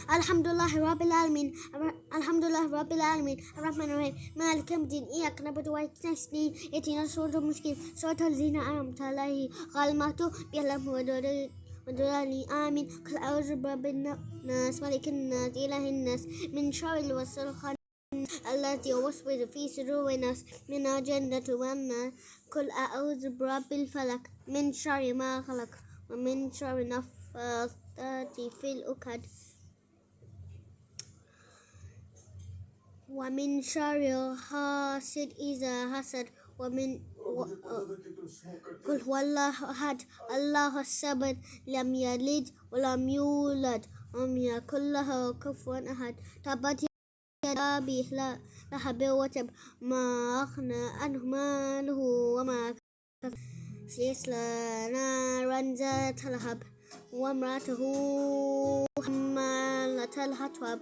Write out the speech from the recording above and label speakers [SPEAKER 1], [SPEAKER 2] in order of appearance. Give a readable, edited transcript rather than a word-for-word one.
[SPEAKER 1] الحمد لله رب العالمين الحمد لله رب العالمين الرحمن الرحيم مالك يوم الدين إياك نعبد وإياك نستعين اهدنا الصراط المستقيم صراط الذين أنعمت عليهم غير المغضوب عليهم ولا الضالين آمين قل أعوذ برب الناس ملك الناس إله الناس من شر الوسواس الذي يوسوس في صدور الناس من الجنة والناس قل أعوذ برب الفلق من شر ما خلق ومن شر النفاثات في العقد ومن شر حاسد إذا حسد قل هو الله أحد الله الصمد لم يلد ولم يولد ولم يكن له كفوا أحد تبت يدا أبي لهب وتب ما أغنى عنه ماله وما كسب سيصلى نارا ذات لهب وامرأته حمالة الحطب